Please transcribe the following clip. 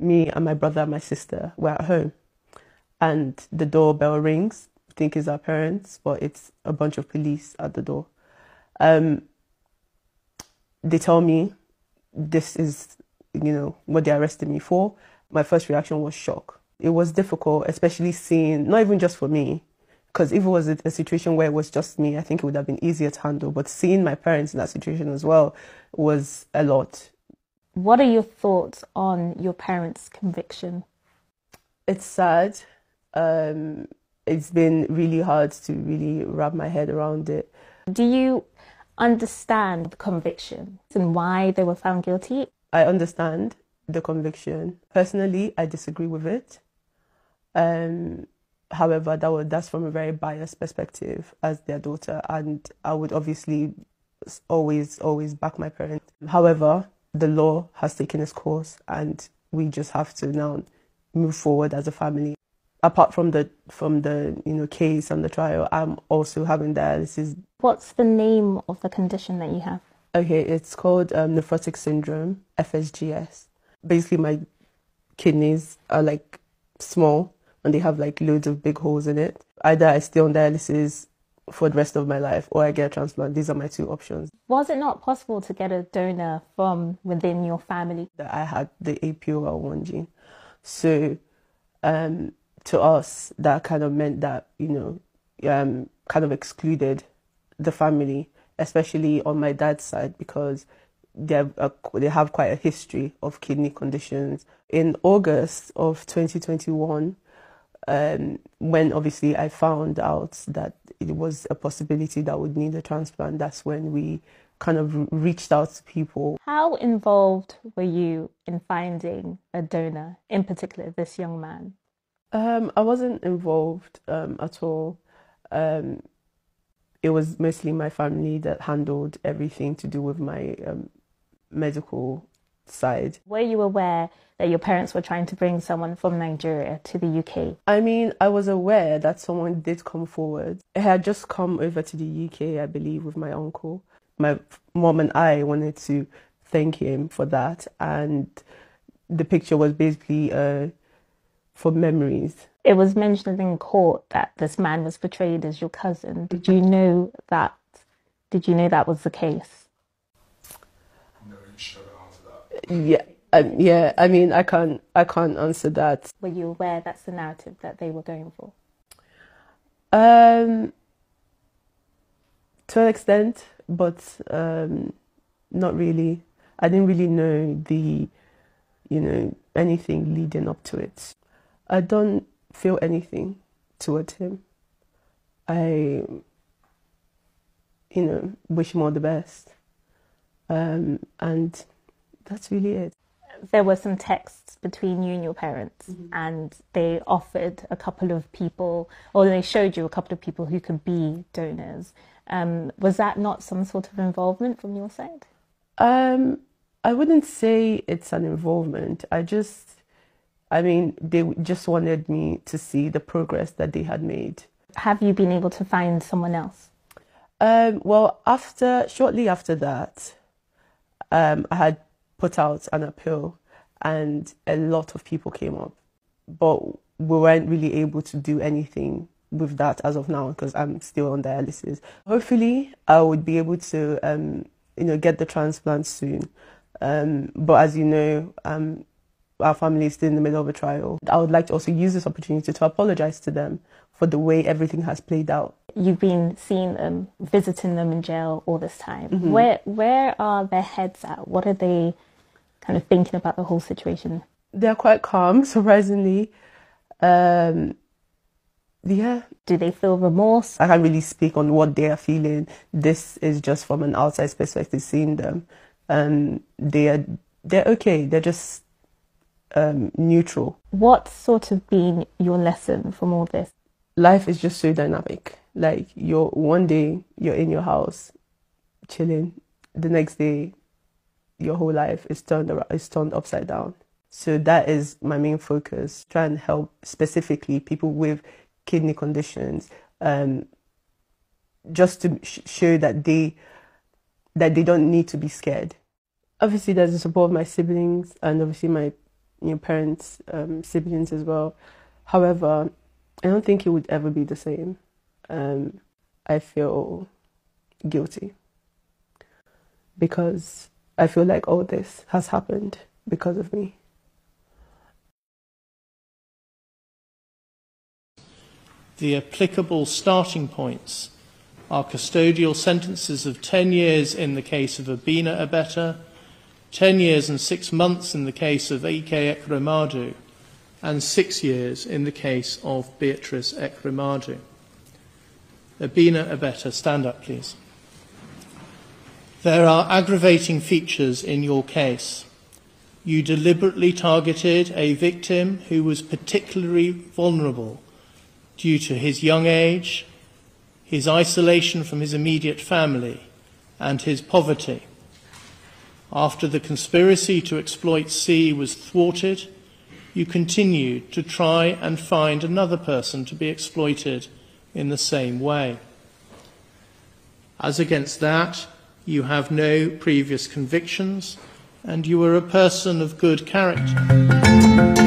Me and my brother and my sister were at home, and the doorbell rings. I think it's our parents, but it's a bunch of police at the door. They tell me this is, what they arrested me for. My first reaction was shock. It was difficult, especially seeing, not even just for me, because if it was a situation where it was just me, I think it would have been easier to handle. But seeing my parents in that situation as well was a lot. What are your thoughts on your parents' conviction? It's sad. It's been really hard to really wrap my head around it. Do you understand the conviction and why they were found guilty? I understand the conviction. Personally, I disagree with it. However, that's from a very biased perspective as their daughter, and I would obviously always back my parents. However, the law has taken its course, and we just have to now move forward as a family. Apart from the case and the trial, I'm also having dialysis. What's the name of the condition that you have? Okay, it's called nephrotic syndrome, FSGS. Basically, my kidneys are like small and they have like loads of big holes in it. Either I stay on dialysis for the rest of my life or I get a transplant. These are my two options. Was it not possible to get a donor from within your family? I had the APOL1 gene. So to us, that kind of meant that, kind of excluded the family, especially on my dad's side, because they have quite a history of kidney conditions. In August of 2021, when obviously I found out that it was a possibility that I would need a transplant, that's when we kind of reached out to people. How involved were you in finding a donor, in particular this young man? I wasn't involved at all. It was mostly my family that handled everything to do with my medical side. Were you aware that your parents were trying to bring someone from Nigeria to the UK? I mean, I was aware that someone did come forward. It had just come over to the UK, I believe, with my uncle. My mom and I wanted to thank him for that, and the picture was basically for memories. It was mentioned in court that this man was portrayed as your cousin. Did you know that? Was the case? No, you should answer that. Yeah. I mean, I can't answer that. Were you aware that's the narrative that they were going for? To an extent, but not really. I didn't really know anything leading up to it. I don't feel anything towards him. I, wish him all the best. And that's really it. There were some texts between you and your parents, and they offered a couple of people, or they showed you a couple of people who could be donors. Was that not some sort of involvement from your side? I wouldn't say it's an involvement. They just wanted me to see the progress that they had made. Have you been able to find someone else? Well, shortly after that, I had put out an appeal and a lot of people came up. But we weren't really able to do anything with that as of now because I'm still on dialysis. Hopefully, I would be able to, get the transplant soon. But as you know, our family is still in the middle of a trial. I would like to also use this opportunity to apologize to them for the way everything has played out. You've been seeing them, visiting them in jail all this time. Where are their heads at? What are they kind of thinking about the whole situation? They're quite calm, surprisingly. Yeah. Do they feel remorse? I can't really speak on what they are feeling. This is just from an outside perspective, seeing them. They're okay. They're just neutral. What's sort of been your lesson from all this? Life is just so dynamic. Like one day you're in your house chilling, the next day your whole life is turned upside down. So that is my main focus, try and help specifically people with kidney conditions, just to show that they don't need to be scared. Obviously there's the support of my siblings and obviously my your parents' siblings as well. However, I don't think it would ever be the same. I feel guilty because I feel like all this has happened because of me. The applicable starting points are custodial sentences of 10 years in the case of Obinna Obeta, 10 years and 6 months in the case of Ike Ekweremadu, and 6 years in the case of Beatrice Ekweremadu. Obinna Obeta, stand up, please. There are aggravating features in your case. You deliberately targeted a victim who was particularly vulnerable due to his young age, his isolation from his immediate family, and his poverty. After the conspiracy to exploit C was thwarted, you continued to try and find another person to be exploited in the same way. As against that, you have no previous convictions, and you are a person of good character.